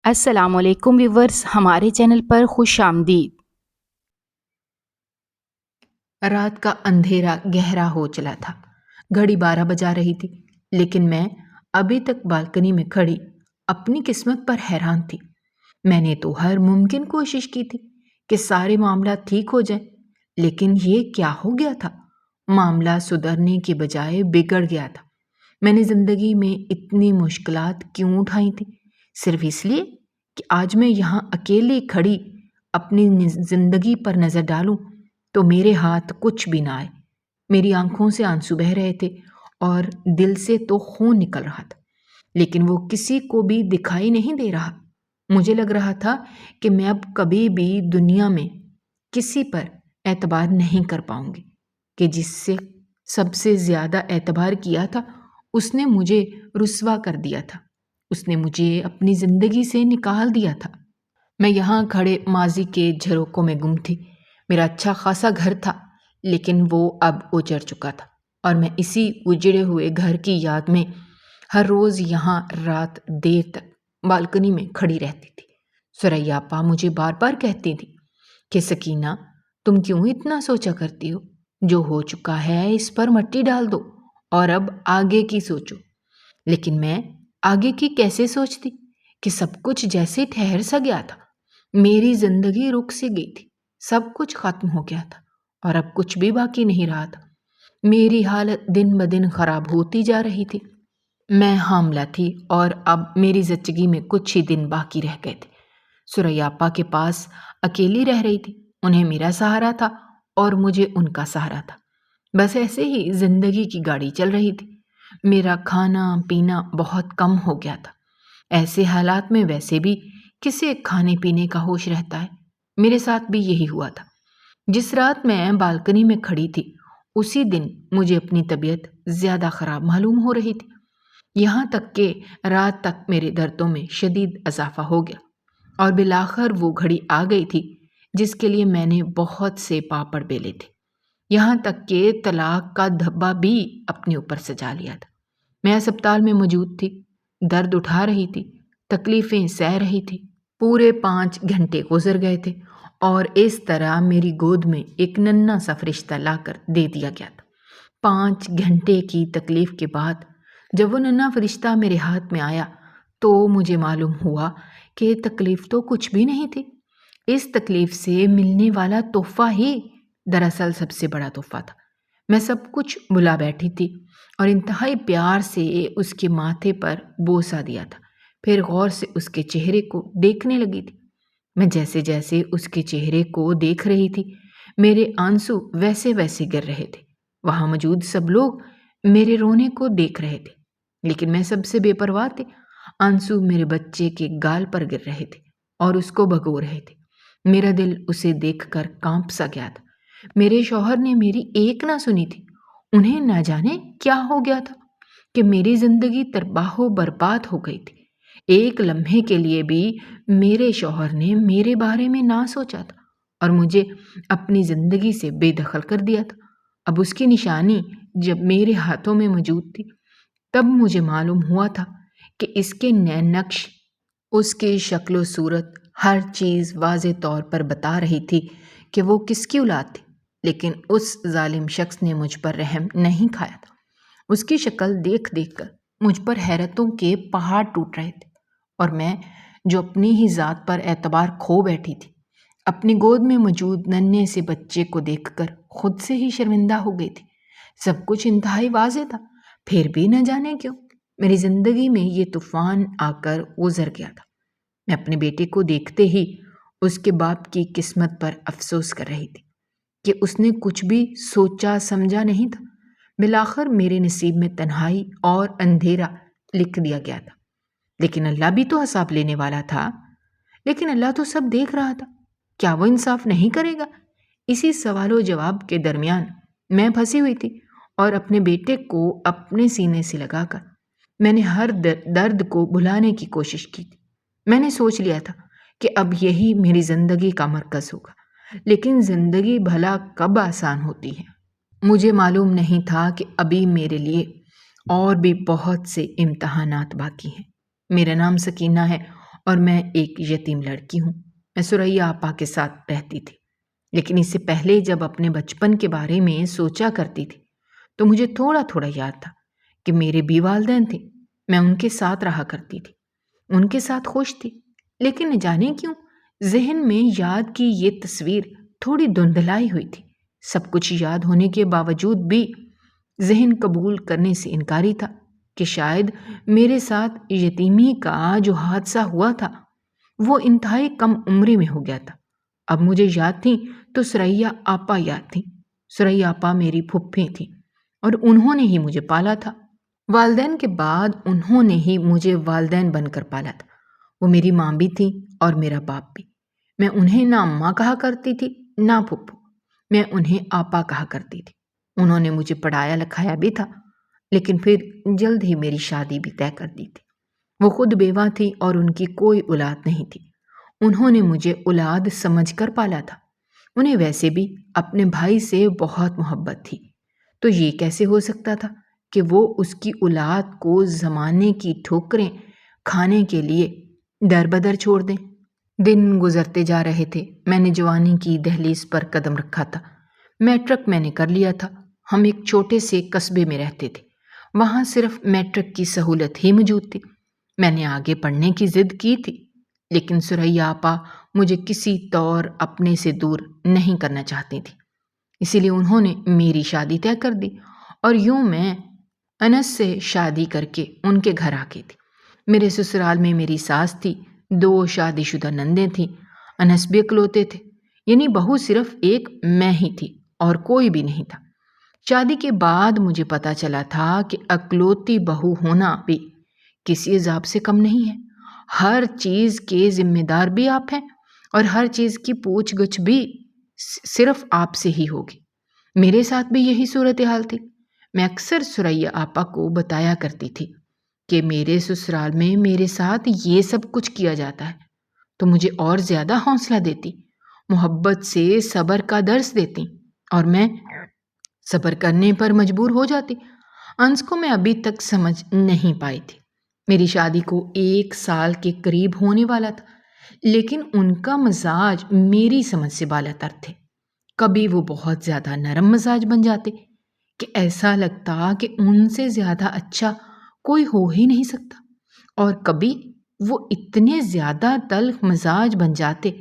السلام علیکم ویورز، ہمارے چینل پر خوش آمدید۔ رات کا اندھیرا گہرا ہو چلا تھا۔ گھڑی 12 بجا رہی تھی، لیکن میں ابھی تک بالکنی میں کھڑی اپنی قسمت پر حیران تھی۔ میں نے تو ہر ممکن کوشش کی تھی کہ سارے معاملات ٹھیک ہو جائیں، لیکن یہ کیا ہو گیا تھا؟ معاملہ سدھرنے کے بجائے بگڑ گیا تھا۔ میں نے زندگی میں اتنی مشکلات کیوں اٹھائی تھیں؟ صرف اس لیے کہ آج میں یہاں اکیلی کھڑی اپنی زندگی پر نظر ڈالوں تو میرے ہاتھ کچھ بھی نہ آئے۔ میری آنکھوں سے آنسو بہہ رہے تھے اور دل سے تو خون نکل رہا تھا، لیکن وہ کسی کو بھی دکھائی نہیں دے رہا۔ مجھے لگ رہا تھا کہ میں اب کبھی بھی دنیا میں کسی پر اعتبار نہیں کر پاؤں گی، کہ جس سے سب سے زیادہ اعتبار کیا تھا اس نے مجھے رسوا کر دیا تھا، اس نے مجھے اپنی زندگی سے نکال دیا تھا۔ میں یہاں کھڑے ماضی کے جھروکوں میں گم تھی۔ میرا اچھا خاصا گھر تھا، لیکن وہ اب اجڑ چکا تھا، اور میں اسی اجڑے ہوئے گھر کی یاد میں ہر روز یہاں رات دیر تک بالکنی میں کھڑی رہتی تھی۔ ثریا آپا مجھے بار بار کہتی تھی کہ سکینہ، تم کیوں اتنا سوچا کرتی ہو؟ جو ہو چکا ہے اس پر مٹی ڈال دو اور اب آگے کی سوچو۔ لیکن میں آگے کی کیسے سوچتی کہ سب کچھ جیسے ٹھہر سا گیا تھا۔ میری زندگی رک سی گئی تھی، سب کچھ ختم ہو گیا تھا اور اب کچھ بھی باقی نہیں رہا تھا۔ میری حالت دن بدن خراب ہوتی جا رہی تھی۔ میں حاملہ تھی اور اب میری زچگی میں کچھ ہی دن باقی رہ گئے تھے۔ ثریا آپا کے پاس اکیلی رہ رہی تھی، انہیں میرا سہارا تھا اور مجھے ان کا سہارا تھا۔ بس ایسے ہی زندگی کی گاڑی چل رہی تھی۔ میرا کھانا پینا بہت کم ہو گیا تھا۔ ایسے حالات میں ویسے بھی کسے کھانے پینے کا ہوش رہتا ہے؟ میرے ساتھ بھی یہی ہوا تھا۔ جس رات میں بالکنی میں کھڑی تھی، اسی دن مجھے اپنی طبیعت زیادہ خراب معلوم ہو رہی تھی، یہاں تک کہ رات تک میرے دردوں میں شدید اضافہ ہو گیا، اور بالآخر وہ گھڑی آ گئی تھی جس کے لیے میں نے بہت سے پاپڑ بیلے تھے، یہاں تک کہ طلاق کا دھبا بھی اپنے اوپر سجا لیا تھا۔ میں اسپتال میں موجود تھی، درد اٹھا رہی تھی، تکلیفیں سہ رہی تھی۔ پورے 5 گھنٹے گزر گئے تھے اور اس طرح میری گود میں ایک ننھا سا فرشتہ لا کر دے دیا گیا تھا۔ 5 گھنٹے کی تکلیف کے بعد جب وہ ننھا فرشتہ میرے ہاتھ میں آیا تو مجھے معلوم ہوا کہ تکلیف تو کچھ بھی نہیں تھی۔ اس تکلیف سے ملنے والا تحفہ ہی دراصل سب سے بڑا تحفہ تھا۔ میں سب کچھ بھلا بیٹھی تھی اور انتہائی پیار سے اس کے ماتھے پر بوسہ دیا تھا، پھر غور سے اس کے چہرے کو دیکھنے لگی تھی۔ میں جیسے جیسے اس کے چہرے کو دیکھ رہی تھی، میرے آنسو ویسے ویسے گر رہے تھے۔ وہاں موجود سب لوگ میرے رونے کو دیکھ رہے تھے، لیکن میں سب سے بے پرواہ تھی۔ آنسو میرے بچے کے گال پر گر رہے تھے اور اس کو بھگو رہے تھے۔ میرا دل اسے دیکھ کر کانپ سا گیا تھا۔ میرے شوہر نے میری ایک نہ سنی تھی۔ انہیں نہ جانے کیا ہو گیا تھا کہ میری زندگی تباہ و برباد ہو گئی تھی۔ ایک لمحے کے لیے بھی میرے شوہر نے میرے بارے میں نہ سوچا تھا اور مجھے اپنی زندگی سے بے دخل کر دیا تھا۔ اب اس کی نشانی جب میرے ہاتھوں میں موجود تھی، تب مجھے معلوم ہوا تھا کہ اس کے نین نقش، اس کی شکل و صورت، ہر چیز واضح طور پر بتا رہی تھی کہ وہ کس کی اولاد تھی، لیکن اس ظالم شخص نے مجھ پر رحم نہیں کھایا تھا۔ اس کی شکل دیکھ دیکھ کر مجھ پر حیرتوں کے پہاڑ ٹوٹ رہے تھے، اور میں جو اپنی ہی ذات پر اعتبار کھو بیٹھی تھی، اپنی گود میں موجود ننھے سے بچے کو دیکھ کر خود سے ہی شرمندہ ہو گئی تھی۔ سب کچھ انتہائی واضح تھا، پھر بھی نہ جانے کیوں میری زندگی میں یہ طوفان آ کر گزر گیا تھا۔ میں اپنے بیٹے کو دیکھتے ہی اس کے باپ کی قسمت پر افسوس کر رہی تھی کہ اس نے کچھ بھی سوچا سمجھا نہیں تھا۔ بالآخر میرے نصیب میں تنہائی اور اندھیرا لکھ دیا گیا تھا، لیکن اللہ بھی تو حساب لینے والا تھا۔ لیکن اللہ تو سب دیکھ رہا تھا، کیا وہ انصاف نہیں کرے گا؟ اسی سوال و جواب کے درمیان میں پھنسی ہوئی تھی اور اپنے بیٹے کو اپنے سینے سے لگا کر میں نے ہر درد کو بھلانے کی کوشش کی تھی۔ میں نے سوچ لیا تھا کہ اب یہی میری زندگی کا مرکز ہوگا، لیکن زندگی بھلا کب آسان ہوتی ہے؟ مجھے معلوم نہیں تھا کہ ابھی میرے لیے اور بھی بہت سے امتحانات باقی ہیں۔ میرا نام سکینہ ہے اور میں ایک یتیم لڑکی ہوں۔ میں ثریا آپا کے ساتھ رہتی تھی، لیکن اس سے پہلے جب اپنے بچپن کے بارے میں سوچا کرتی تھی تو مجھے تھوڑا تھوڑا یاد تھا کہ میرے بھی والدین تھے۔ میں ان کے ساتھ رہا کرتی تھی، ان کے ساتھ خوش تھی، لیکن نہ جانے کیوں ذہن میں یاد کی یہ تصویر تھوڑی دھندلائی ہوئی تھی۔ سب کچھ یاد ہونے کے باوجود بھی ذہن قبول کرنے سے انکاری تھا کہ شاید میرے ساتھ یتیمی کا جو حادثہ ہوا تھا وہ انتہائی کم عمری میں ہو گیا تھا۔ اب مجھے یاد تھی تو ثریا آپا یاد تھی۔ ثریا آپا میری پھپھی تھی اور انہوں نے ہی مجھے پالا تھا۔ والدین کے بعد انہوں نے ہی مجھے والدین بن کر پالا تھا۔ وہ میری ماں بھی تھی اور میرا باپ بھی۔ میں انہیں نہ اماں کہا کرتی تھی نہ پھپھو، میں انہیں آپا کہا کرتی تھی۔ انہوں نے مجھے پڑھایا لکھایا بھی تھا، لیکن پھر جلد ہی میری شادی بھی طے کر دی تھی۔ وہ خود بیوہ تھی اور ان کی کوئی اولاد نہیں تھی۔ انہوں نے مجھے اولاد سمجھ کر پالا تھا۔ انہیں ویسے بھی اپنے بھائی سے بہت محبت تھی، تو یہ کیسے ہو سکتا تھا کہ وہ اس کی اولاد کو زمانے کی ٹھوکریں کھانے کے لیے در بدر چھوڑ دیں۔ دن گزرتے جا رہے تھے۔ میں نے جوانی کی دہلیز پر قدم رکھا تھا۔ میٹرک میں نے کر لیا تھا۔ ہم ایک چھوٹے سے قصبے میں رہتے تھے، وہاں صرف میٹرک کی سہولت ہی موجود تھی۔ میں نے آگے پڑھنے کی ضد کی تھی، لیکن ثریا آپا مجھے کسی طور اپنے سے دور نہیں کرنا چاہتی تھی، اسی لیے انہوں نے میری شادی طے کر دی اور یوں میں انس سے شادی کر کے ان کے گھر آ گئی تھی۔ میرے سسرال میں میری ساس تھی، 2 شادی شدہ نندیں تھیں، انس بھی اکلوتے تھے، یعنی بہو صرف ایک میں ہی تھی اور کوئی بھی نہیں تھا۔ شادی کے بعد مجھے پتا چلا تھا کہ اکلوتی بہو ہونا بھی کسی عذاب سے کم نہیں ہے۔ ہر چیز کے ذمہ دار بھی آپ ہیں اور ہر چیز کی پوچھ گچھ بھی صرف آپ سے ہی ہوگی۔ میرے ساتھ بھی یہی صورتحال تھی۔ میں اکثر ثریا آپا کو بتایا کرتی تھی کہ میرے سسرال میں میرے ساتھ یہ سب کچھ کیا جاتا ہے، تو مجھے اور زیادہ حوصلہ دیتی، محبت سے صبر کا درس دیتی اور میں صبر کرنے پر مجبور ہو جاتی۔ انس کو میں ابھی تک سمجھ نہیں پائی تھی۔ میری شادی کو 1 سال کے قریب ہونے والا تھا، لیکن ان کا مزاج میری سمجھ سے بالاتر تھے۔ کبھی وہ بہت زیادہ نرم مزاج بن جاتے کہ ایسا لگتا کہ ان سے زیادہ اچھا کوئی ہو ہی نہیں سکتا، اور کبھی وہ اتنے زیادہ تلخ مزاج بن جاتے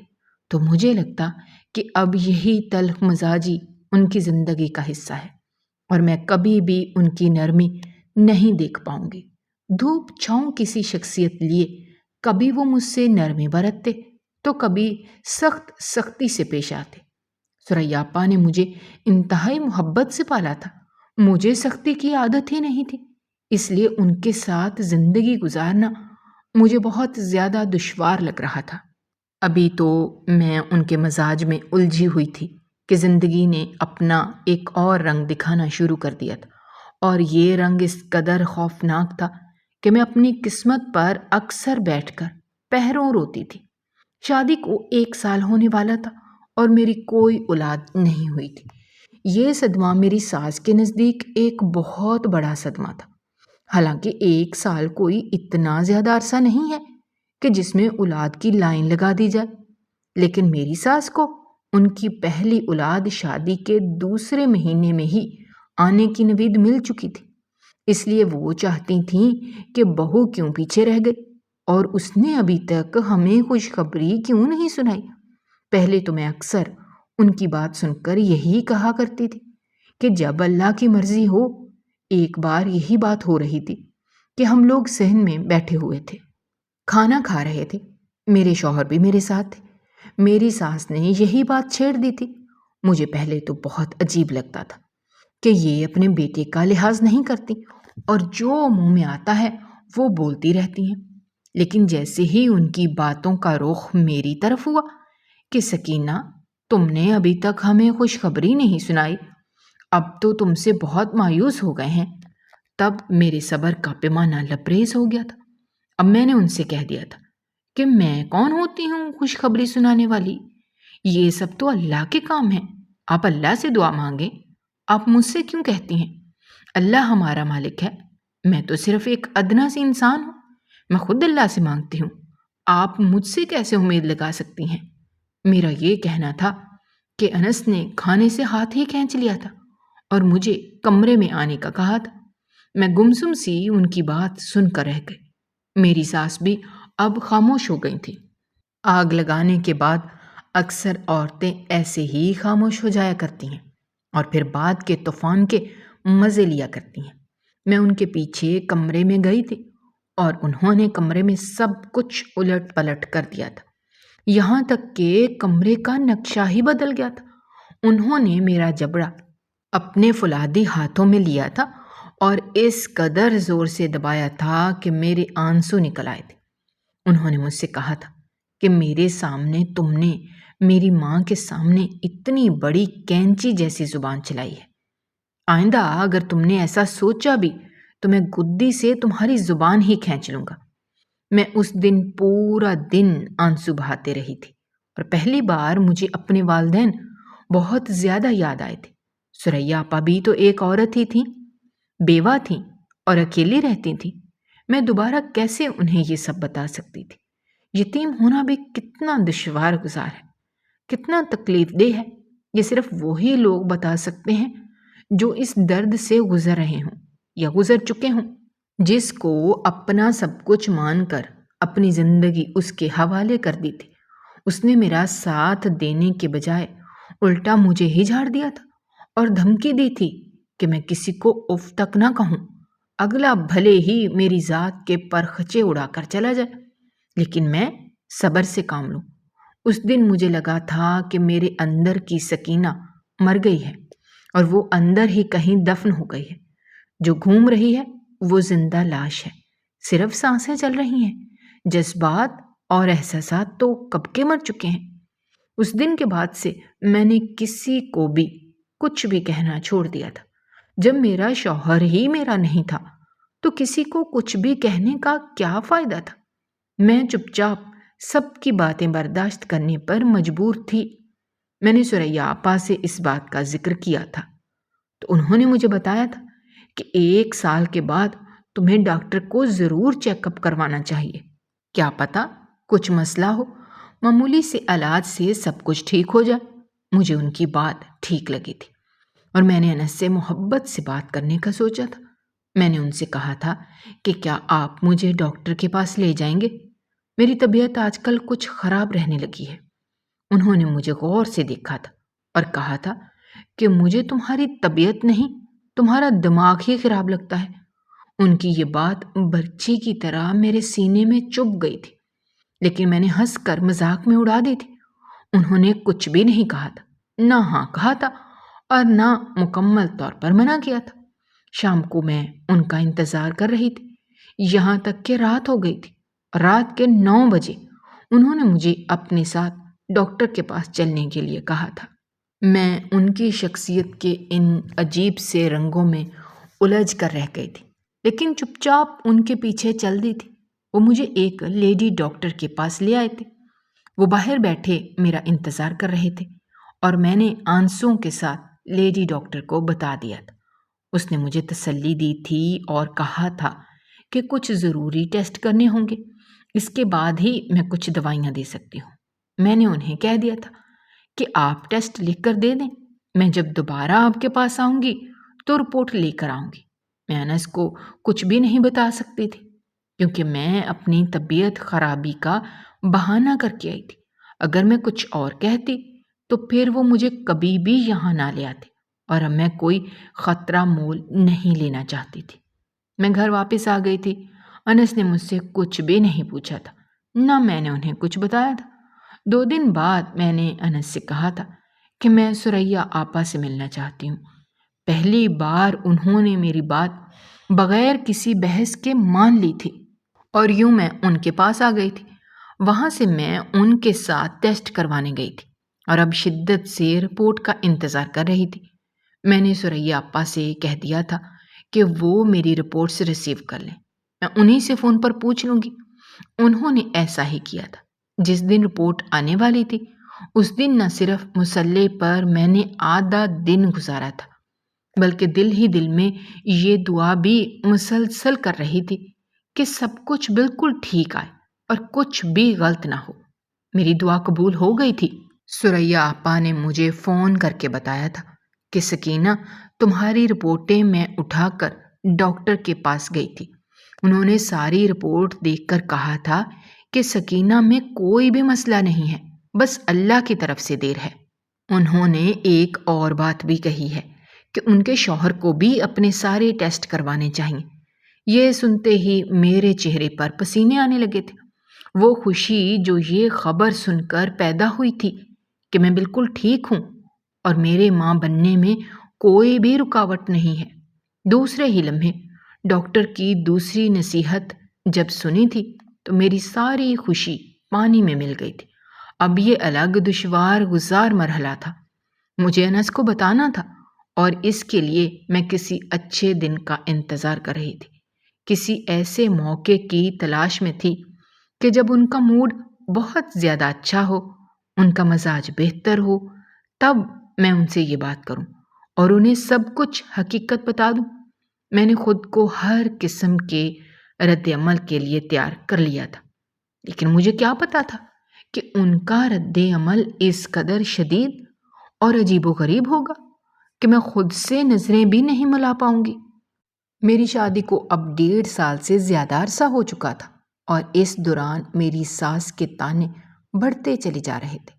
تو مجھے لگتا کہ اب یہی تلخ مزاجی ان کی زندگی کا حصہ ہے اور میں کبھی بھی ان کی نرمی نہیں دیکھ پاؤں گی۔ دھوپ چھاؤں کسی شخصیت لیے کبھی وہ مجھ سے نرمی برتتے تو کبھی سختی سے پیش آتے۔ ثریا آپا نے مجھے انتہائی محبت سے پالا تھا۔ مجھے سختی کی عادت ہی نہیں تھی، اس لیے ان کے ساتھ زندگی گزارنا مجھے بہت زیادہ دشوار لگ رہا تھا۔ ابھی تو میں ان کے مزاج میں الجھی ہوئی تھی کہ زندگی نے اپنا ایک اور رنگ دکھانا شروع کر دیا تھا، اور یہ رنگ اس قدر خوفناک تھا کہ میں اپنی قسمت پر اکثر بیٹھ کر پہروں روتی تھی۔ شادی کو 1 سال ہونے والا تھا اور میری کوئی اولاد نہیں ہوئی تھی۔ یہ صدمہ میری ساس کے نزدیک ایک بہت بڑا صدمہ تھا۔ حالانکہ 1 سال کوئی اتنا زیادہ عرصہ نہیں ہے کہ جس میں اولاد کی لائن لگا دی جائے، لیکن میری ساس کو ان کی پہلی اولاد شادی کے 2 مہینے میں ہی آنے کی نوید مل چکی تھی، اس لیے وہ چاہتی تھیں کہ بہو کیوں پیچھے رہ گئی اور اس نے ابھی تک ہمیں خوشخبری کیوں نہیں سنائی۔ پہلے تو میں اکثر ان کی بات سن کر یہی کہا کرتی تھی کہ جب اللہ کی مرضی ہو۔ ایک بار یہی بات ہو رہی تھی کہ ہم لوگ صحن میں بیٹھے ہوئے تھے، کھانا کھا رہے تھے، میرے شوہر بھی میرے ساتھ تھے۔ میری ساس نے یہی بات چھیڑ دی تھی۔ مجھے پہلے تو بہت عجیب لگتا تھا کہ یہ اپنے بیٹے کا لحاظ نہیں کرتی اور جو منہ میں آتا ہے وہ بولتی رہتی ہیں، لیکن جیسے ہی ان کی باتوں کا رخ میری طرف ہوا کہ سکینہ، تم نے ابھی تک ہمیں خوشخبری نہیں سنائی، اب تو تم سے بہت مایوس ہو گئے ہیں، تب میرے صبر کا پیمانہ لبریز ہو گیا تھا۔ اب میں نے ان سے کہہ دیا تھا کہ میں کون ہوتی ہوں خوشخبری سنانے والی، یہ سب تو اللہ کے کام ہیں، آپ اللہ سے دعا مانگیں، آپ مجھ سے کیوں کہتی ہیں؟ اللہ ہمارا مالک ہے، میں تو صرف ایک ادنا سی انسان ہوں، میں خود اللہ سے مانگتی ہوں، آپ مجھ سے کیسے امید لگا سکتی ہیں؟ میرا یہ کہنا تھا کہ انس نے کھانے سے ہاتھ ہی کھینچ لیا تھا اور مجھے کمرے میں آنے کا کہا تھا۔ میں گمسم سی ان کی بات سن کر رہ گئی۔ میری ساس بھی اب خاموش ہو گئی تھی۔ آگ لگانے کے بعد اکثر عورتیں ایسے ہی خاموش ہو جایا کرتی ہیں اور پھر بعد کے طوفان کے مزے لیا کرتی ہیں۔ میں ان کے پیچھے کمرے میں گئی تھی اور انہوں نے کمرے میں سب کچھ الٹ پلٹ کر دیا تھا، یہاں تک کہ کمرے کا نقشہ ہی بدل گیا تھا۔ انہوں نے میرا جبڑا اپنے فولادی ہاتھوں میں لیا تھا اور اس قدر زور سے دبایا تھا کہ میرے آنسو نکل آئے تھے۔ انہوں نے مجھ سے کہا تھا کہ میرے سامنے تم نے میری ماں کے سامنے اتنی بڑی کینچی جیسی زبان چلائی ہے۔ آئندہ اگر تم نے ایسا سوچا بھی تو میں گدی سے تمہاری زبان ہی کھینچ لوں گا۔ میں اس دن پورا دن آنسو بہاتے رہی تھی اور پہلی بار مجھے اپنے والدین بہت زیادہ یاد آئے تھے۔ ثریا آپا بھی تو ایک عورت ہی تھیں، بیوہ تھیں اور اکیلی رہتی تھیں۔ میں دوبارہ کیسے انہیں یہ سب بتا سکتی تھی؟ یتیم ہونا بھی کتنا دشوار گزار ہے، کتنا تکلیف دہ ہے۔ یہ صرف وہی لوگ بتا سکتے ہیں جو اس درد سے گزر رہے ہوں یا گزر چکے ہوں۔ جس کو اپنا سب کچھ مان کر اپنی زندگی اس کے حوالے کر دی تھی، اس نے میرا ساتھ دینے کے بجائے الٹا مجھے ہی جھاڑ دیا تھا اور دھمکی دی تھی کہ میں کسی کو اف تک نہ کہوں، اگلا بھلے ہی میری ذات کے پرخچے اڑا کر چلا جائے لیکن میں صبر سے کام لوں۔ اس دن مجھے لگا تھا کہ میرے اندر کی سکینہ مر گئی ہے اور وہ اندر ہی کہیں دفن ہو گئی ہے۔ جو گھوم رہی ہے وہ زندہ لاش ہے، صرف سانسیں چل رہی ہیں، جذبات اور احساسات تو کب کے مر چکے ہیں۔ اس دن کے بعد سے میں نے کسی کو بھی کچھ بھی کہنا چھوڑ دیا تھا۔ جب میرا شوہر ہی میرا نہیں تھا تو کسی کو کچھ بھی کہنے کا کیا فائدہ تھا؟ میں چپ چاپ سب کی باتیں برداشت کرنے پر مجبور تھی۔ میں نے ثریا آپا سے اس بات کا ذکر کیا تھا تو انہوں نے مجھے بتایا تھا کہ 1 سال کے بعد تمہیں ڈاکٹر کو ضرور چیک اپ کروانا چاہیے، کیا پتہ کچھ مسئلہ ہو، معمولی سے علاج سے سب کچھ ٹھیک ہو جائے۔ مجھے ان کی بات ٹھیک لگی تھی اور میں نے انس سے محبت سے بات کرنے کا سوچا تھا۔ میں نے ان سے کہا تھا کہ کیا آپ مجھے ڈاکٹر کے پاس لے جائیں گے؟ میری طبیعت آج کل کچھ خراب رہنے لگی ہے۔ انہوں نے مجھے غور سے دیکھا تھا اور کہا تھا کہ مجھے تمہاری طبیعت نہیں، تمہارا دماغ ہی خراب لگتا ہے۔ ان کی یہ بات برچھی کی طرح میرے سینے میں چبھ گئی تھی لیکن میں نے ہنس کر مذاق میں اڑا دی تھی۔ انہوں نے کچھ بھی نہیں کہا تھا، نہ ہاں کہا تھا اور نہ مکمل طور پر منع کیا تھا۔ شام کو میں ان کا انتظار کر رہی تھی یہاں تک کہ رات ہو گئی تھی۔ رات کے 9 بجے انہوں نے مجھے اپنے ساتھ ڈاکٹر کے پاس چلنے کے لیے کہا تھا۔ میں ان کی شخصیت کے ان عجیب سے رنگوں میں الجھ کر رہ گئی تھی لیکن چپ چاپ ان کے پیچھے چل دی تھی۔ وہ مجھے ایک لیڈی ڈاکٹر کے پاس لے آئے تھے۔ وہ باہر بیٹھے میرا انتظار کر رہے تھے اور میں نے آنسوؤں کے ساتھ لیڈی ڈاکٹر کو بتا دیا تھا۔ اس نے مجھے تسلی دی تھی اور کہا تھا کہ کچھ ضروری ٹیسٹ کرنے ہوں گے، اس کے بعد ہی میں کچھ دوائیاں دے سکتی ہوں۔ میں نے انہیں کہہ دیا تھا کہ آپ ٹیسٹ لکھ کر دے دیں، میں جب دوبارہ آپ کے پاس آؤں گی تو رپورٹ لے کر آؤں گی۔ میں انس کو کچھ بھی نہیں بتا سکتی تھی کیونکہ میں اپنی طبیعت خرابی کا بہانہ کر کے آئی تھی۔ اگر میں کچھ اور کہتی تو پھر وہ مجھے کبھی بھی یہاں نہ لے آتے اور اب میں کوئی خطرہ مول نہیں لینا چاہتی تھی۔ میں گھر واپس آ گئی تھی۔ انس نے مجھ سے کچھ بھی نہیں پوچھا تھا، نہ میں نے انہیں کچھ بتایا تھا۔ 2 دن بعد میں نے انس سے کہا تھا کہ میں ثریا آپا سے ملنا چاہتی ہوں۔ پہلی بار انہوں نے میری بات بغیر کسی بحث کے مان لی تھی اور یوں میں ان کے پاس آ گئی تھی۔ وہاں سے میں ان کے ساتھ ٹیسٹ کروانے گئی تھی اور اب شدت سے رپورٹ کا انتظار کر رہی تھی۔ میں نے ثریا آپا سے کہہ دیا تھا کہ وہ میری رپورٹس ریسیو کر لیں، میں انہی سے فون پر پوچھ لوں گی۔ انہوں نے ایسا ہی کیا تھا۔ جس دن رپورٹ آنے والی تھی اس دن نہ صرف مصلے پر میں نے آدھا دن گزارا تھا بلکہ دل ہی دل میں یہ دعا بھی مسلسل کر رہی تھی کہ سب کچھ بالکل ٹھیک آئے اور کچھ بھی غلط نہ ہو۔ میری دعا قبول ہو گئی تھی۔ سریا آپا نے مجھے فون کر کے بتایا تھا کہ سکینہ تمہاری رپورٹیں میں اٹھا کر ڈاکٹر کے پاس گئی تھی۔ انہوں نے ساری رپورٹ دیکھ کر کہا تھا کہ سکینہ میں کوئی بھی مسئلہ نہیں ہے، بس اللہ کی طرف سے دیر ہے۔ انہوں نے ایک اور بات بھی کہی ہے کہ ان کے شوہر کو بھی اپنے سارے ٹیسٹ کروانے چاہیے۔ یہ سنتے ہی میرے چہرے پر پسینے آنے لگے تھے۔ وہ خوشی جو یہ خبر سن کر پیدا ہوئی تھی کہ میں بالکل ٹھیک ہوں اور میرے ماں بننے میں کوئی بھی رکاوٹ نہیں ہے۔ دوسرے ہی لمحے ڈاکٹر کی دوسری نصیحت جب سنی تھی تو میری ساری خوشی پانی میں مل گئی تھی۔ اب یہ الگ دشوار گزار مرحلہ تھا، مجھے انس کو بتانا تھا، اور اس کے لیے میں کسی اچھے دن کا انتظار کر رہی تھی، کسی ایسے موقع کی تلاش میں تھی کہ جب ان کا موڈ بہت زیادہ اچھا ہو، ان کا مزاج بہتر ہو، تب میں ان سے یہ بات کروں اور انہیں سب کچھ حقیقت بتا دوں۔ میں نے خود کو ہر قسم کے رد عمل کے لیے تیار کر لیا تھا، لیکن مجھے کیا پتا تھا کہ ان کا رد عمل اس قدر شدید اور عجیب و غریب ہوگا کہ میں خود سے نظریں بھی نہیں ملا پاؤں گی۔ میری شادی کو اب 1.5 سال سے زیادہ عرصہ ہو چکا تھا، اور اس دوران میری ساس کے طعنے بڑھتے چلے جا رہے تھے،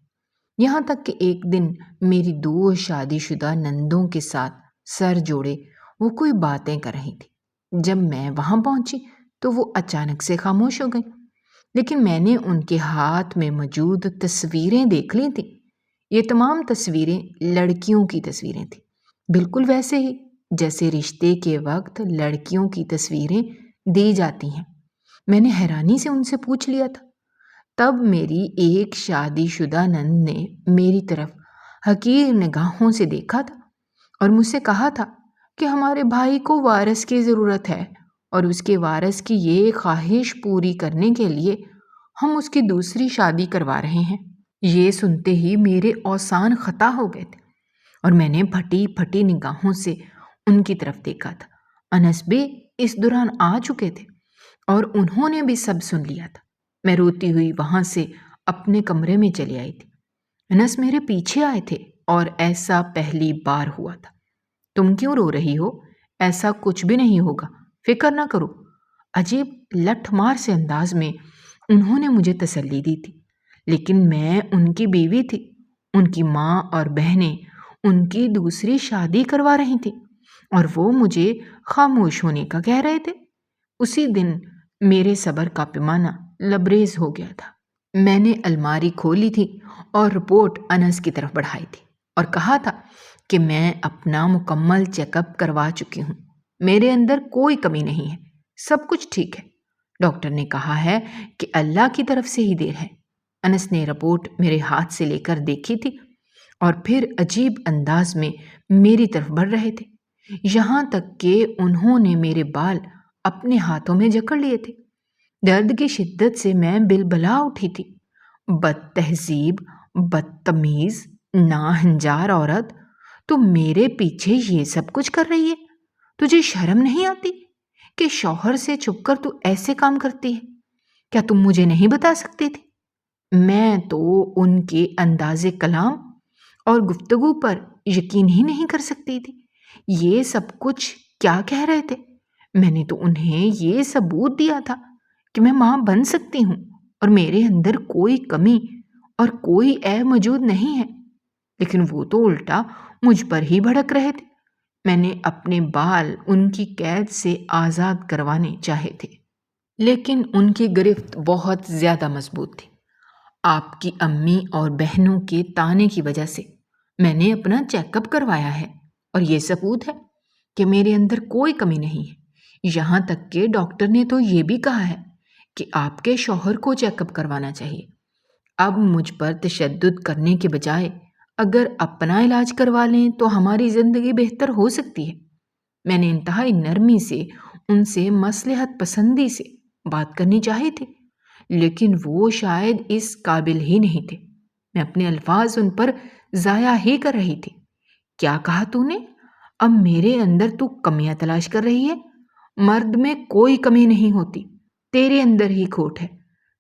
یہاں تک کہ ایک دن میری 2 شادی شدہ نندوں کے ساتھ سر جوڑے وہ کوئی باتیں کر رہی تھی۔ جب میں وہاں پہنچی تو وہ اچانک سے خاموش ہو گئیں، لیکن میں نے ان کے ہاتھ میں موجود تصویریں دیکھ لی تھیں۔ یہ تمام تصویریں لڑکیوں کی تصویریں تھیں، بالکل ویسے ہی جیسے رشتے کے وقت لڑکیوں کی تصویریں دی جاتی ہیں۔ میں نے حیرانی سے ان سے پوچھ لیا تھا۔ تب میری ایک شادی شدہ نند نے میری طرف حقیر نگاہوں سے دیکھا تھا اور مجھ سے کہا تھا کہ ہمارے بھائی کو وارث کی ضرورت ہے، اور اس کے وارث کی یہ خواہش پوری کرنے کے لیے ہم اس کی دوسری شادی کروا رہے ہیں۔ یہ سنتے ہی میرے اوسان خطا ہو گئے تھے اور میں نے پھٹی پھٹی نگاہوں سے ان کی طرف دیکھا تھا۔ انس بھی اس دوران آ چکے تھے اور انہوں نے بھی سب سن لیا تھا۔ میں روتی ہوئی وہاں سے اپنے کمرے میں چلی آئی تھی۔ انس میرے پیچھے آئے تھے اور ایسا پہلی بار ہوا تھا۔ تم کیوں رو رہی ہو؟ ایسا کچھ بھی نہیں ہوگا، فکر نہ کرو۔ عجیب لٹھ مار سے انداز میں انہوں نے مجھے تسلی دی تھی، لیکن میں ان کی بیوی تھی، ان کی ماں اور بہنیں ان کی دوسری شادی کروا رہی تھیں، اور وہ مجھے خاموش ہونے کا کہہ رہے تھے۔ اسی دن میرے صبر کا پیمانہ لبریز ہو گیا تھا۔ میں نے الماری کھولی تھی اور رپورٹ انس کی طرف بڑھائی تھی اور کہا تھا کہ میں اپنا مکمل چیک اپ کروا چکی ہوں، میرے اندر کوئی کمی نہیں ہے، سب کچھ ٹھیک ہے۔ ڈاکٹر نے کہا ہے کہ اللہ کی طرف سے ہی دیر ہے۔ انس نے رپورٹ میرے ہاتھ سے لے کر دیکھی تھی اور پھر عجیب انداز میں میری طرف بڑھ رہے تھے، یہاں تک کہ انہوں نے میرے بال اپنے ہاتھوں میں جکڑ لیے تھے۔ درد کی شدت سے میں بلبلا اٹھی تھی۔ بد تہذیب، بدتمیز، ناہنجار عورت، تو میرے پیچھے یہ سب کچھ کر رہی ہے؟ تجھے شرم نہیں آتی کہ شوہر سے چھپ کر تو ایسے کام کرتی ہے؟ کیا تم مجھے نہیں بتا سکتے تھے؟ میں تو ان کے انداز کلام اور گفتگو پر یقین ہی نہیں کر سکتی تھی۔ یہ سب کچھ کیا کہہ رہے تھے؟ میں نے تو انہیں یہ ثبوت دیا تھا کہ میں ماں بن سکتی ہوں اور میرے اندر کوئی کمی اور کوئی عیب موجود نہیں ہے، لیکن وہ تو الٹا مجھ پر ہی بھڑک رہے تھے۔ میں نے اپنے بال ان کی قید سے آزاد کروانے چاہے تھے، لیکن ان کی گرفت بہت زیادہ مضبوط تھی۔ آپ کی امی اور بہنوں کے طعنے کی وجہ سے میں نے اپنا چیک اپ کروایا ہے، اور یہ ثبوت ہے کہ میرے اندر کوئی کمی نہیں ہے۔ یہاں تک کہ ڈاکٹر نے تو یہ بھی کہا ہے کہ آپ کے شوہر کو چیک اپ کروانا چاہیے۔ اب مجھ پر تشدد کرنے کے بجائے اگر اپنا علاج کروا لیں تو ہماری زندگی بہتر ہو سکتی ہے۔ میں نے انتہائی نرمی سے ان سے مصلحت پسندی سے بات کرنی چاہی تھی، لیکن وہ شاید اس قابل ہی نہیں تھے۔ میں اپنے الفاظ ان پر ضائع ہی کر رہی تھی۔ کیا کہا تو نے؟ اب میرے اندر تو کمیاں تلاش کر رہی ہے؟ مرد میں کوئی کمی نہیں ہوتی، تیرے اندر ہی کھوٹ ہے۔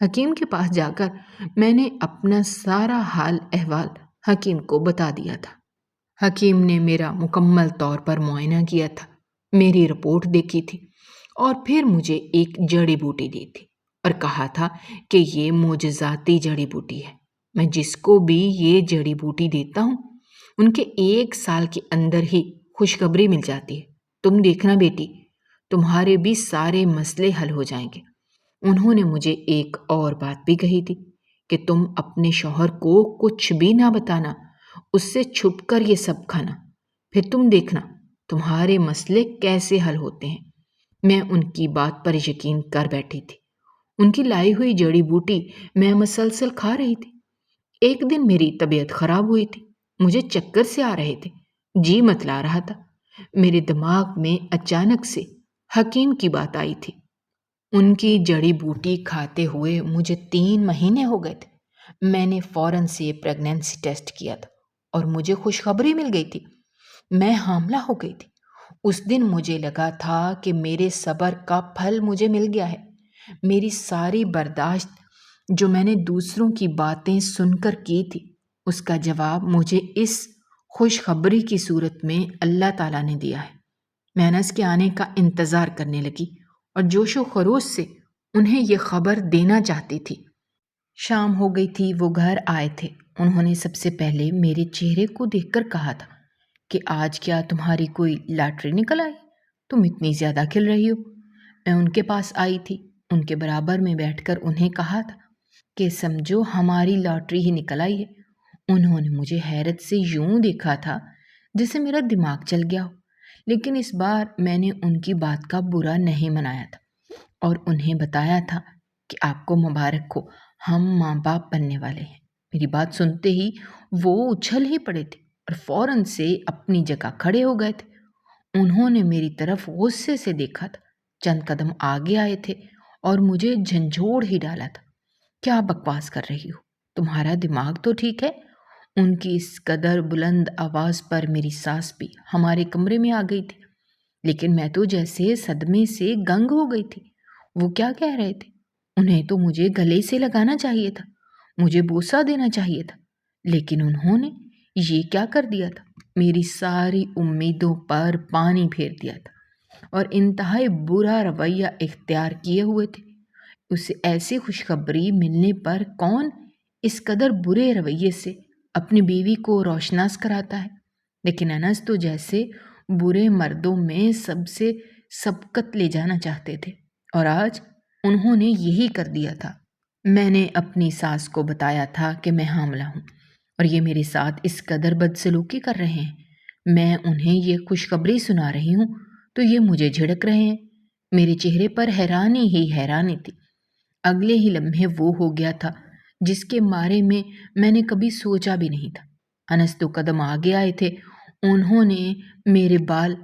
حکیم کے پاس جا کر میں نے اپنا سارا حال احوال حکیم کو بتا دیا تھا۔ حکیم نے میرا مکمل طور پر معائنہ کیا تھا، میری رپورٹ دیکھی تھی اور پھر مجھے ایک جڑی بوٹی دی تھی اور کہا تھا کہ یہ معجزاتی جڑی بوٹی ہے۔ میں جس کو بھی یہ جڑی بوٹی دیتا ہوں ان کے 1 سال کے اندر ہی خوشخبری مل جاتی ہے۔ تم دیکھنا بیٹی، تمہارے بھی سارے مسئلے حل ہو جائیں گے۔ انہوں نے مجھے ایک اور بات بھی کہی تھی کہ تم اپنے شوہر کو کچھ بھی نہ بتانا، اس سے چھپ کر یہ سب کھانا، پھر تم دیکھنا تمہارے مسئلے کیسے حل ہوتے ہیں۔ میں ان کی بات پر یقین کر بیٹھی تھی۔ ان کی لائی ہوئی جڑی بوٹی میں مسلسل کھا رہی تھی۔ ایک دن میری طبیعت خراب ہوئی تھی، مجھے چکر سے آ رہے تھے، جی متلا رہا تھا۔ میرے دماغ میں اچانک سے حکیم کی بات آئی تھی۔ ان کی جڑی بوٹی کھاتے ہوئے مجھے 3 مہینے ہو گئے تھے۔ میں نے فوراً سے پریگنینسی ٹیسٹ کیا تھا اور مجھے خوشخبری مل گئی تھی، میں حاملہ ہو گئی تھی۔ اس دن مجھے لگا تھا کہ میرے صبر کا پھل مجھے مل گیا ہے۔ میری ساری برداشت جو میں نے دوسروں کی باتیں سن کر کی تھی، اس کا جواب مجھے اس خوشخبری کی صورت میں اللہ تعالیٰ نے دیا ہے۔ میں انس کے آنے کا انتظار کرنے لگی اور جوش و خروش سے انہیں یہ خبر دینا چاہتی تھی۔ شام ہو گئی تھی، وہ گھر آئے تھے۔ انہوں نے سب سے پہلے میرے چہرے کو دیکھ کر کہا تھا کہ آج کیا تمہاری کوئی لاٹری نکل آئی؟ تم اتنی زیادہ کھل رہی ہو۔ میں ان کے پاس آئی تھی، ان کے برابر میں بیٹھ کر انہیں کہا تھا کہ سمجھو ہماری لاٹری ہی نکل آئی ہے۔ انہوں نے مجھے حیرت سے یوں دیکھا تھا جسے میرا دماغ چل گیا ہو، لیکن اس بار میں نے ان کی بات کا برا نہیں منایا تھا اور انہیں بتایا تھا کہ آپ کو مبارک ہو، ہم ماں باپ بننے والے ہیں۔ میری بات سنتے ہی وہ اچھل ہی پڑے تھے اور فوراً سے اپنی جگہ کھڑے ہو گئے تھے۔ انہوں نے میری طرف غصے سے دیکھا تھا، چند قدم آگے آئے تھے اور مجھے جھنجھوڑ ہی ڈالا تھا۔ کیا بکواس کر رہی ہو؟ تمہارا دماغ تو ٹھیک ہے؟ ان کی اس قدر بلند آواز پر میری ساس بھی ہمارے کمرے میں آ گئی تھی، لیکن میں تو جیسے صدمے سے گنگ ہو گئی تھی۔ وہ کیا کہہ رہے تھے؟ انہیں تو مجھے گلے سے لگانا چاہیے تھا، مجھے بوسہ دینا چاہیے تھا، لیکن انہوں نے یہ کیا کر دیا تھا؟ میری ساری امیدوں پر پانی پھیر دیا تھا اور انتہائی برا رویہ اختیار کیے ہوئے تھے۔ اسے ایسی خوشخبری ملنے پر کون اس قدر برے رویے سے اپنی بیوی کو روشناس کراتا ہے؟ لیکن انس تو جیسے برے مردوں میں سب سے سبقت لے جانا چاہتے تھے اور آج انہوں نے یہی کر دیا تھا۔ میں نے اپنی ساس کو بتایا تھا کہ میں حاملہ ہوں اور یہ میرے ساتھ اس قدر بدسلوکی کر رہے ہیں۔ میں انہیں یہ خوشخبری سنا رہی ہوں تو یہ مجھے جھڑک رہے ہیں۔ میرے چہرے پر حیرانی ہی حیرانی تھی۔ اگلے ہی لمحے وہ ہو گیا تھا جس کے بارے میں نے کبھی سوچا بھی نہیں تھا۔ انس 2 قدم آگے آئے تھے، انہوں نے میرے بال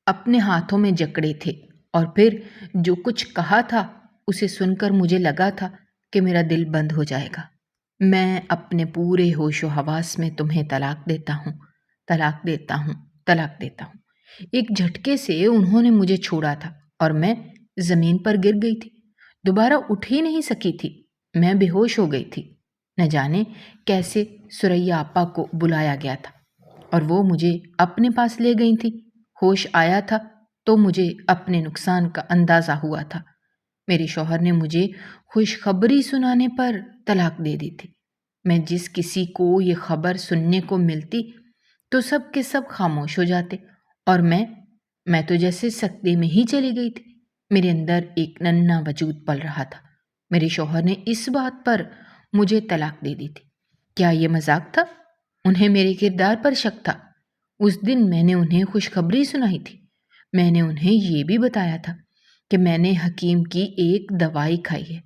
اپنے ہاتھوں میں جکڑے تھے اور پھر جو کچھ کہا تھا اسے سن کر مجھے لگا تھا کہ میرا دل بند ہو جائے گا۔ میں اپنے پورے ہوش و حواس میں تمہیں طلاق دیتا ہوں، طلاق دیتا ہوں، طلاق دیتا ہوں۔ ایک جھٹکے سے انہوں نے مجھے چھوڑا تھا اور میں زمین پر گر گئی تھی، دوبارہ اٹھ ہی نہیں سکی تھی۔ میں بے ہوش ہو گئی تھی۔ نہ جانے کیسے سریا آپا کو بلایا گیا تھا اور وہ مجھے اپنے پاس لے گئی تھی۔ ہوش آیا تھا تو مجھے اپنے نقصان کا اندازہ ہوا تھا۔ میرے شوہر نے مجھے خوشخبری سنانے پر طلاق دے دی تھی۔ میں جس کسی کو یہ خبر سننے کو ملتی تو سب کے سب خاموش ہو جاتے اور میں تو جیسے سکتے میں ہی چلی گئی تھی۔ میرے اندر ایک ننھا وجود پل رہا تھا۔ میرے شوہر نے اس بات پر مجھے طلاق دے دی تھی۔ کیا یہ مذاق تھا؟ انہیں میرے کردار پر شک تھا۔ اس دن میں نے انہیں خوشخبری سنائی تھی۔ میں نے انہیں یہ بھی بتایا تھا کہ میں نے حکیم کی ایک دوائی کھائی ہے۔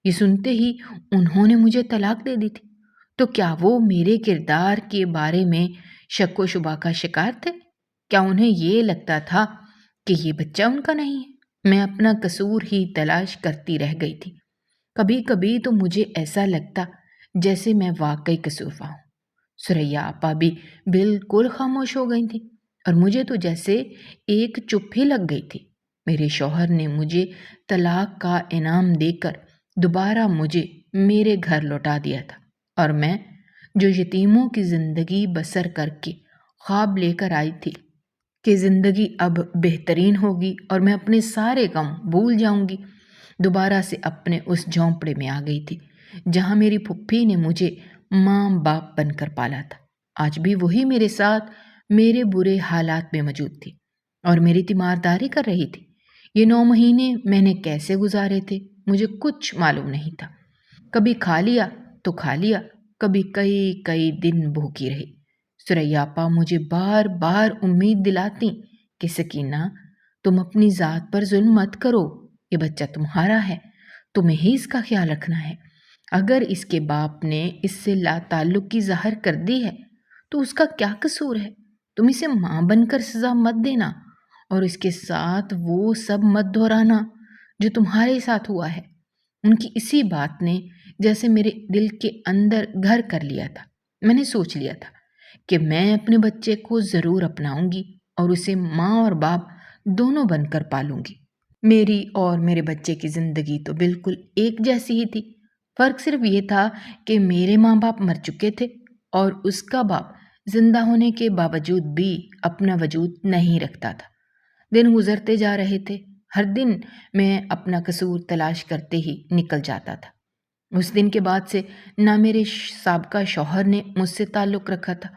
یہ سنتے ہی انہوں نے مجھے طلاق دے دی تھی۔ تو کیا وہ میرے کردار کے بارے میں شک و شبہ کا شکار تھے؟ کیا انہیں یہ لگتا تھا کہ یہ بچہ ان کا نہیں ہے؟ میں اپنا قصور ہی تلاش کرتی رہ گئی تھی۔ کبھی کبھی تو مجھے ایسا لگتا جیسے میں واقعی قصوروار ہوں۔ سریا آپا بھی بالکل خاموش ہو گئی تھی اور مجھے تو جیسے ایک چپ ہی لگ گئی تھی۔ میرے شوہر نے مجھے طلاق کا انعام دے کر دوبارہ مجھے میرے گھر لوٹا دیا تھا، اور میں جو یتیموں کی زندگی بسر کر کے خواب لے کر آئی تھی کہ زندگی اب بہترین ہوگی اور میں اپنے سارے غم بھول جاؤں گی، دوبارہ سے اپنے اس جھونپڑے میں آ گئی تھی جہاں میری پھپھی نے مجھے ماں باپ بن کر پالا تھا۔ آج بھی وہی میرے ساتھ میرے برے حالات میں موجود تھی اور میری تیمارداری کر رہی تھی۔ یہ 9 مہینے میں نے کیسے گزارے تھے مجھے کچھ معلوم نہیں تھا۔ کبھی کھا لیا تو کھا لیا، کبھی کئی دن بھوکی رہی۔ ثریا آپا مجھے بار بار امید دلاتی کہ سکینہ، تم اپنی ذات پر ظلم مت کرو، یہ بچہ تمہارا ہے، تمہیں ہی اس کا خیال رکھنا ہے۔ اگر اس کے باپ نے اس سے لا تعلق کی ظاہر کر دی ہے تو اس کا کیا قصور ہے؟ تم اسے ماں بن کر سزا مت دینا اور اس کے ساتھ وہ سب مت دہرانا جو تمہارے ساتھ ہوا ہے۔ ان کی اسی بات نے جیسے میرے دل کے اندر گھر کر لیا تھا۔ میں نے سوچ لیا تھا کہ میں اپنے بچے کو ضرور اپناؤں گی اور اسے ماں اور باپ دونوں بن کر پالوں گی۔ میری اور میرے بچے کی زندگی تو بالکل ایک جیسی ہی تھی، فرق صرف یہ تھا کہ میرے ماں باپ مر چکے تھے اور اس کا باپ زندہ ہونے کے باوجود بھی اپنا وجود نہیں رکھتا تھا۔ دن گزرتے جا رہے تھے، ہر دن میں اپنا قصور تلاش کرتے ہی نکل جاتا تھا۔ اس دن کے بعد سے نہ میرے سابقہ شوہر نے مجھ سے تعلق رکھا تھا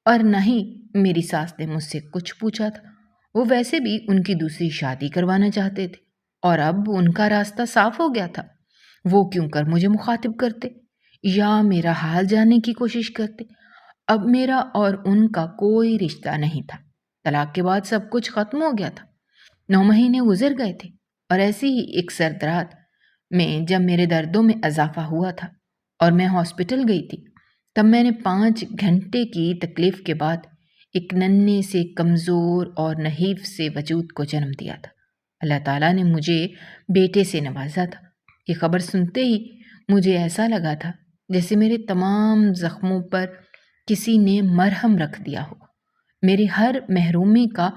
اور نہ ہی میری ساس نے مجھ سے کچھ پوچھا تھا۔ وہ ویسے بھی ان کی دوسری شادی کروانا چاہتے تھے اور اب ان کا راستہ صاف ہو گیا تھا۔ وہ کیوں کر مجھے مخاطب کرتے یا میرا حال جاننے کی کوشش کرتے؟ اب میرا اور ان کا کوئی رشتہ نہیں تھا۔ طلاق کے بعد سب کچھ ختم ہو گیا تھا۔ 9 مہینے گزر گئے تھے اور ایسی ہی ایک سرد رات میں جب میرے دردوں میں اضافہ ہوا تھا اور میں ہاسپٹل گئی تھی، تب میں نے 5 گھنٹے کی تکلیف کے بعد ایک ننھے سے کمزور اور نحیف سے وجود کو جنم دیا تھا۔ اللہ تعالیٰ نے مجھے بیٹے سے نوازا تھا۔ یہ خبر سنتے ہی مجھے ایسا لگا تھا جیسے میرے تمام زخموں پر کسی نے مرہم رکھ دیا ہو۔ میری ہر محرومی کا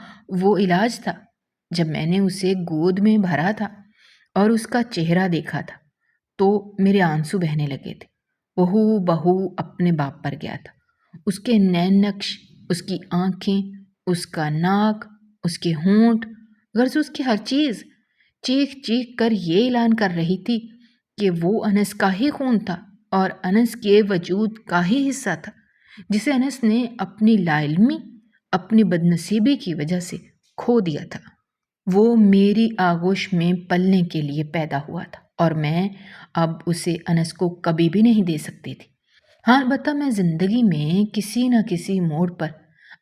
وہ علاج تھا۔ جب میں نے اسے گود میں بھرا تھا اور اس کا چہرہ دیکھا تھا تو میرے آنسو بہنے لگے تھے۔ وہ ہو بہو اپنے باپ پر گیا تھا۔ اس کے نین نقش، اس کی آنکھیں، اس کا ناک، اس کے ہونٹ، غرض اس کی ہر چیز چیخ چیخ کر یہ اعلان کر رہی تھی کہ وہ انس کا ہی خون تھا اور انس کے وجود کا ہی حصہ تھا، جسے انس نے اپنی لا علمی، اپنی بدنصیبی کی وجہ سے کھو دیا تھا۔ وہ میری آغوش میں پلنے کے لیے پیدا ہوا تھا اور میں اب اسے انس کو کبھی بھی نہیں دے سکتی تھی۔ ہاں البتہ میں زندگی میں کسی نہ کسی موڑ پر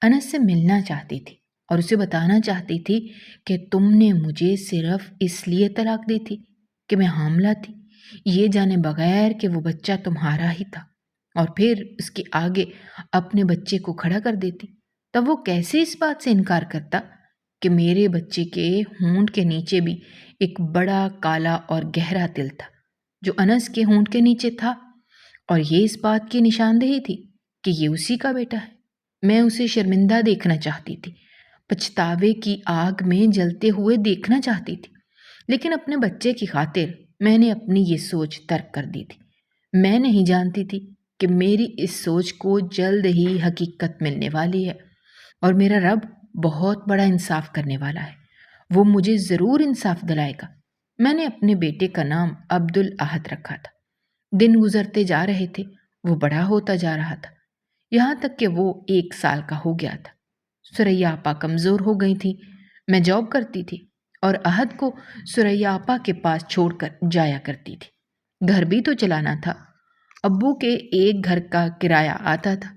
انس سے ملنا چاہتی تھی اور اسے بتانا چاہتی تھی کہ تم نے مجھے صرف اس لیے طلاق دی تھی کہ میں حاملہ تھی، یہ جانے بغیر کہ وہ بچہ تمہارا ہی تھا، اور پھر اس کے آگے اپنے بچے کو کھڑا کر دیتی۔ تب وہ کیسے اس بات سے انکار کرتا کہ میرے بچے کے ہونٹ کے نیچے بھی ایک بڑا کالا اور گہرا تل تھا جو انس کے ہونٹ کے نیچے تھا، اور یہ اس بات کی نشاندہی تھی کہ یہ اسی کا بیٹا ہے۔ میں اسے شرمندہ دیکھنا چاہتی تھی، پچھتاوے کی آگ میں جلتے ہوئے دیکھنا چاہتی تھی، لیکن اپنے بچے کی خاطر میں نے اپنی یہ سوچ ترک کر دی تھی۔ میں نہیں جانتی تھی کہ میری اس سوچ کو جلد ہی حقیقت ملنے والی ہے اور میرا رب بہت بڑا انصاف کرنے والا ہے۔ وہ مجھے ضرور انصاف دلائے گا۔ میں نے اپنے بیٹے کا نام عبدالاحد رکھا تھا۔ دن گزرتے جا رہے تھے، وہ بڑا ہوتا جا رہا تھا، یہاں تک کہ وہ 1 سال کا ہو گیا تھا۔ ثریا آپا کمزور ہو گئی تھی، میں جاب کرتی تھی اور احد کو ثریا آپا کے پاس چھوڑ کر جایا کرتی تھی۔ گھر بھی تو چلانا تھا۔ ابو کے ایک گھر کا کرایہ آتا تھا،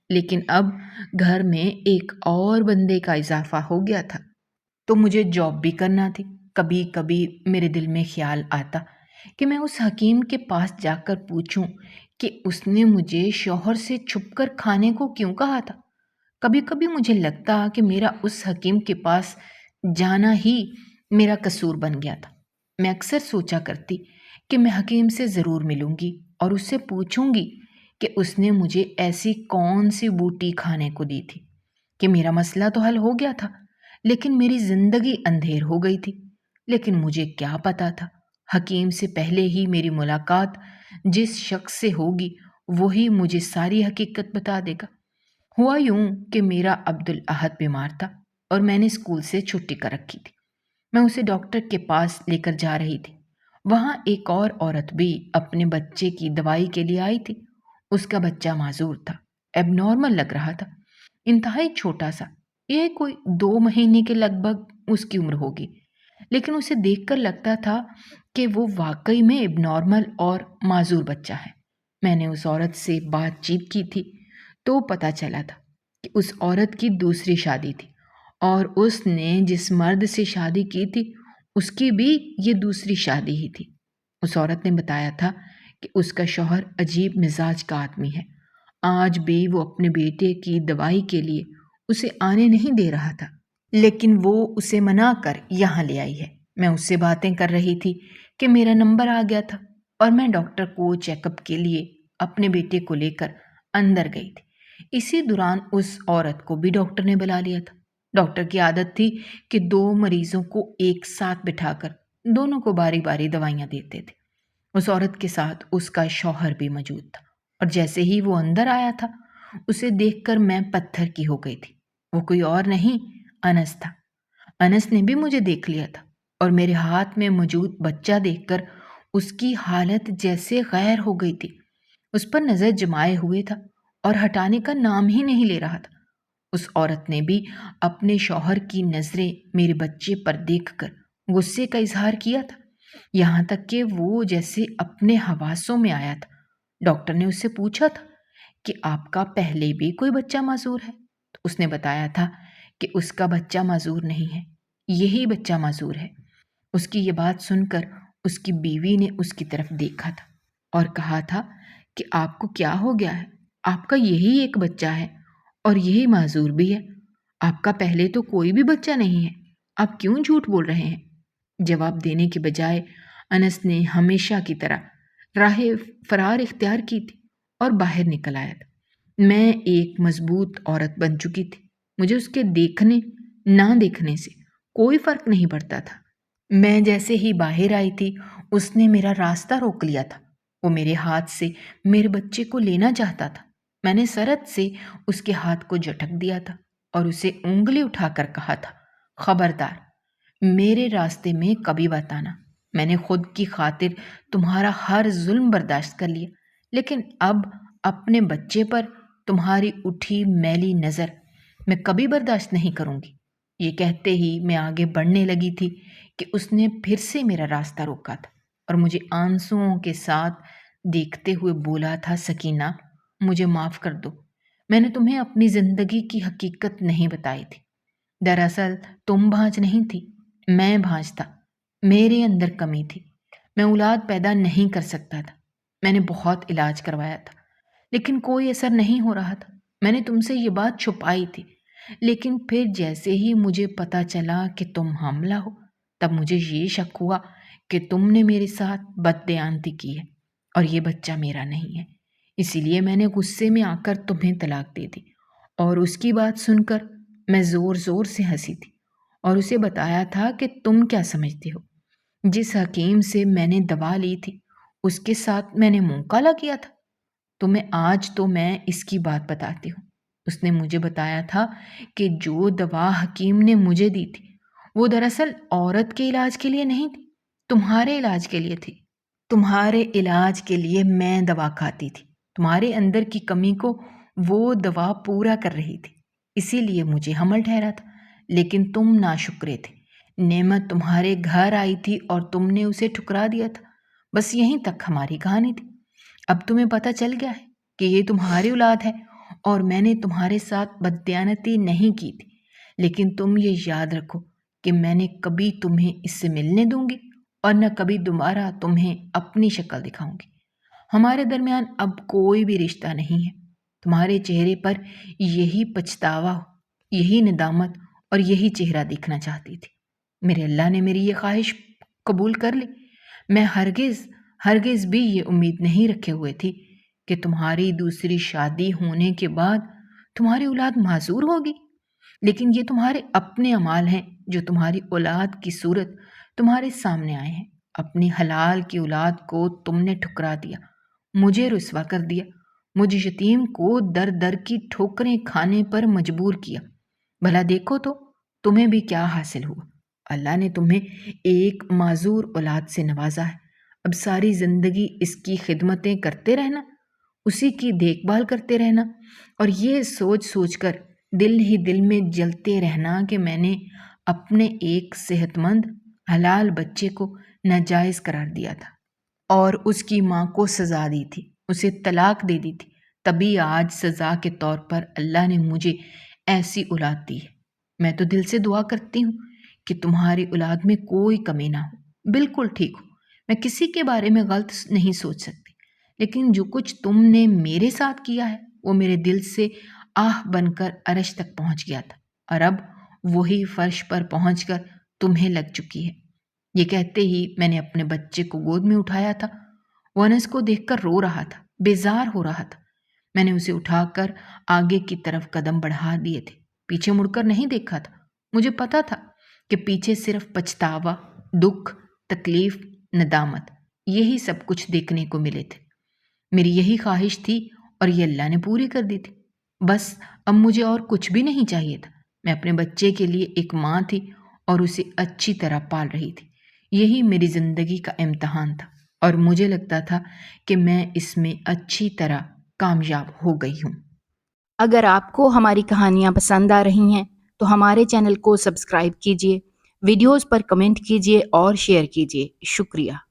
لیکن اب گھر میں ایک اور بندے کا اضافہ ہو گیا تھا تو مجھے جاب بھی کرنا تھی۔ کبھی کبھی میرے دل میں خیال آتا کہ میں اس حکیم کے پاس جا کر پوچھوں کہ اس نے مجھے شوہر سے چھپ کر کھانے کو کیوں کہا تھا۔ کبھی کبھی مجھے لگتا کہ میرا اس حکیم کے پاس جانا ہی میرا قصور بن گیا تھا۔ میں اکثر سوچا کرتی کہ میں حکیم سے ضرور ملوں گی اور اس سے پوچھوں گی کہ اس نے مجھے ایسی کون سی بوٹی کھانے کو دی تھی کہ میرا مسئلہ تو حل ہو گیا تھا لیکن میری زندگی اندھیر ہو گئی تھی۔ لیکن مجھے کیا پتا تھا حکیم سے پہلے ہی میری ملاقات جس شخص سے ہوگی وہی مجھے ساری حقیقت بتا دے گا۔ ہوا یوں کہ میرا عبدالاحد بیمار تھا اور میں نے اسکول سے چھٹی کر رکھی تھی۔ میں اسے ڈاکٹر کے پاس لے کر جا رہی تھی۔ وہاں ایک اور عورت بھی اپنے بچے کی دوائی کے لیے آئی تھی۔ اس کا بچہ معذور تھا، ایب نارمل لگ رہا تھا، انتہائی چھوٹا سا، یہ کوئی 2 مہینے کے لگ بھگ اس کی عمر ہوگی، لیکن اسے دیکھ کر لگتا تھا کہ وہ واقعی میں ایب نارمل اور معذور بچہ ہے۔ میں نے اس عورت سے بات چیت کی تھی تو پتہ چلا تھا کہ اس عورت کی دوسری شادی تھی اور اس نے جس مرد سے شادی کی تھی اس کی بھی یہ دوسری شادی ہی تھی۔ اس عورت نے بتایا تھا کہ اس کا شوہر عجیب مزاج کا آدمی ہے، آج بھی وہ اپنے بیٹے کی دوائی کے لیے اسے آنے نہیں دے رہا تھا، لیکن وہ اسے منا کر یہاں لے آئی ہے۔ میں اس سے باتیں کر رہی تھی کہ میرا نمبر آ گیا تھا اور میں ڈاکٹر کو چیک اپ کے لیے اپنے بیٹے کو لے کر اندر گئی تھی۔ اسی دوران اس عورت کو بھی ڈاکٹر نے بلا لیا تھا۔ ڈاکٹر کی عادت تھی کہ 2 مریضوں کو ایک ساتھ بٹھا کر دونوں کو باری باری دوائیاں دیتے تھے۔ اس عورت کے ساتھ اس کا شوہر بھی موجود تھا اور جیسے ہی وہ اندر آیا تھا اسے دیکھ کر میں پتھر کی ہو گئی تھی۔ وہ کوئی اور نہیں، انس تھا۔ انس نے بھی مجھے دیکھ لیا تھا اور میرے ہاتھ میں موجود بچہ دیکھ کر اس کی حالت جیسے غیر ہو گئی تھی۔ اس پر نظر جمائے ہوئے تھا اور ہٹانے کا نام ہی نہیں لے رہا تھا۔ اس عورت نے بھی اپنے شوہر کی نظریں میرے بچے پر دیکھ کر غصے کا اظہار کیا تھا، یہاں تک کہ وہ جیسے اپنے حواسوں میں آیا تھا۔ ڈاکٹر نے اس سے پوچھا تھا کہ آپ کا پہلے بھی کوئی بچہ معذور ہے؟ تو اس نے بتایا تھا کہ اس کا بچہ معذور نہیں ہے، یہی بچہ معذور ہے۔ اس کی یہ بات سن کر اس کی بیوی نے اس کی طرف دیکھا تھا اور کہا تھا کہ آپ کو کیا ہو گیا ہے؟ آپ کا یہی ایک بچہ ہے اور یہی معذور بھی ہے، آپ کا پہلے تو کوئی بھی بچہ نہیں ہے، آپ کیوں جھوٹ بول رہے ہیں؟ جواب دینے کے بجائے انس نے ہمیشہ کی طرح راہ فرار اختیار کی تھی اور باہر نکل آیا تھا۔ میں ایک مضبوط عورت بن چکی تھی، مجھے اس کے دیکھنے نہ دیکھنے سے کوئی فرق نہیں پڑتا تھا۔ میں جیسے ہی باہر آئی تھی اس نے میرا راستہ روک لیا تھا۔ وہ میرے ہاتھ سے میرے بچے کو لینا چاہتا تھا۔ میں نے سرعت سے اس کے ہاتھ کو جھٹک دیا تھا اور اسے انگلی اٹھا کر کہا تھا، خبردار، میرے راستے میں کبھی مت آنا۔ میں نے خود کی خاطر تمہارا ہر ظلم برداشت کر لیا، لیکن اب اپنے بچے پر تمہاری اٹھی میلی نظر میں کبھی برداشت نہیں کروں گی۔ یہ کہتے ہی میں آگے بڑھنے لگی تھی کہ اس نے پھر سے میرا راستہ روکا تھا اور مجھے آنسوؤں کے ساتھ دیکھتے ہوئے بولا تھا، سکینہ، مجھے معاف کر دو، میں نے تمہیں اپنی زندگی کی حقیقت نہیں بتائی تھی۔ دراصل تم بھانج نہیں تھی، میں بھانج تھا، میرے اندر کمی تھی، میں اولاد پیدا نہیں کر سکتا تھا۔ میں نے بہت علاج کروایا تھا لیکن کوئی اثر نہیں ہو رہا تھا۔ میں نے تم سے یہ بات چھپائی تھی، لیکن پھر جیسے ہی مجھے پتا چلا کہ تم حاملہ ہو تب مجھے یہ شک ہوا کہ تم نے میرے ساتھ بددیانتی کی ہے اور یہ بچہ میرا نہیں ہے۔ اسی لیے میں نے غصے میں آ کر تمہیں طلاق دے دی۔ اور اس کی بات سن کر میں زور زور سے ہنسی تھی اور اسے بتایا تھا کہ تم کیا سمجھتے ہو، جس حکیم سے میں نے دوا لی تھی اس کے ساتھ میں نے منہ کالا کیا تھا۔ تمہیں آج تو میں اس کی بات بتاتی ہوں۔ اس نے مجھے بتایا تھا کہ جو دوا حکیم نے مجھے دی تھی وہ دراصل عورت کے علاج کے لیے نہیں تھی، تمہارے علاج کے لیے تھی۔ تمہارے علاج کے لیے میں دوا کھاتی تھی، تمہارے اندر کی کمی کو وہ دوا پورا کر رہی تھی، اسی لیے مجھے حمل ٹھہرا تھا، لیکن تم ناشکرے تھے۔ نعمت تمہارے گھر آئی تھی اور تم نے اسے ٹھکرا دیا تھا۔ بس یہیں تک ہماری کہانی تھی۔ اب تمہیں پتہ چل گیا ہے کہ یہ تمہاری اولاد ہے اور میں نے تمہارے ساتھ بددیانتی نہیں کی تھی، لیکن تم یہ یاد رکھو کہ میں نے کبھی تمہیں اس سے ملنے دوں گی اور نہ کبھی دوبارہ تمہیں اپنی شکل دکھاؤں گی۔ ہمارے درمیان اب کوئی بھی رشتہ نہیں ہے۔ تمہارے چہرے پر یہی پچھتاوا، یہی ندامت اور یہی چہرہ دیکھنا چاہتی تھی۔ میرے اللہ نے میری یہ خواہش قبول کر لی۔ میں ہرگز بھی یہ امید نہیں رکھے ہوئے تھی کہ تمہاری دوسری شادی ہونے کے بعد تمہاری اولاد معذور ہوگی، لیکن یہ تمہارے اپنے اعمال ہیں جو تمہاری اولاد کی صورت تمہارے سامنے آئے ہیں۔ اپنی حلال کی اولاد کو تم نے ٹھکرا دیا، مجھے رسوا کر دیا، مجھے یتیم کو در در کی ٹھوکریں کھانے پر مجبور کیا۔ بھلا دیکھو تو تمہیں بھی کیا حاصل ہوا۔ اللہ نے تمہیں ایک معذور اولاد سے نوازا ہے، اب ساری زندگی اس کی خدمتیں کرتے رہنا، اسی کی دیکھ بھال کرتے رہنا، اور یہ سوچ سوچ کر دل ہی دل میں جلتے رہنا کہ میں نے اپنے ایک صحت مند حلال بچے کو ناجائز قرار دیا تھا اور اس کی ماں کو سزا دی تھی، اسے طلاق دے دی تھی، تبھی آج سزا کے طور پر اللہ نے مجھے ایسی اولاد دی ہے۔ میں تو دل سے دعا کرتی ہوں کہ تمہاری اولاد میں کوئی کمی نہ ہو، بالکل ٹھیک ہو۔ میں کسی کے بارے میں غلط نہیں سوچ سکتی، لیکن جو کچھ تم نے میرے ساتھ کیا ہے وہ میرے دل سے آہ بن کر عرش تک پہنچ گیا تھا، اور اب وہی فرش پر پہنچ کر تمہیں لگ چکی ہے۔ یہ کہتے ہی میں نے اپنے بچے کو گود میں اٹھایا تھا۔ وہ انس کو دیکھ کر رو رہا تھا، بیزار ہو رہا تھا۔ میں نے اسے اٹھا کر آگے کی طرف قدم بڑھا دیے تھے، پیچھے مڑ کر نہیں دیکھا تھا۔ مجھے پتا تھا کہ پیچھے صرف پچھتاوا، دکھ، تکلیف، ندامت، یہی سب کچھ دیکھنے کو ملے تھے۔ میری یہی خواہش تھی اور یہ اللہ نے پوری کر دی تھی۔ بس اب مجھے اور کچھ بھی نہیں چاہیے تھا۔ میں اپنے بچے کے لیے ایک ماں تھی اور اسے اچھی طرح پال رہی تھی۔ یہی میری زندگی کا امتحان تھا اور مجھے لگتا تھا کہ میں اس میں اچھی طرح کامیاب ہو گئی ہوں۔ اگر آپ کو ہماری کہانیاں پسند آ رہی ہیں تو ہمارے چینل کو سبسکرائب کیجیے، ویڈیوز پر کمنٹ کیجیے اور شیئر کیجیے۔ شکریہ۔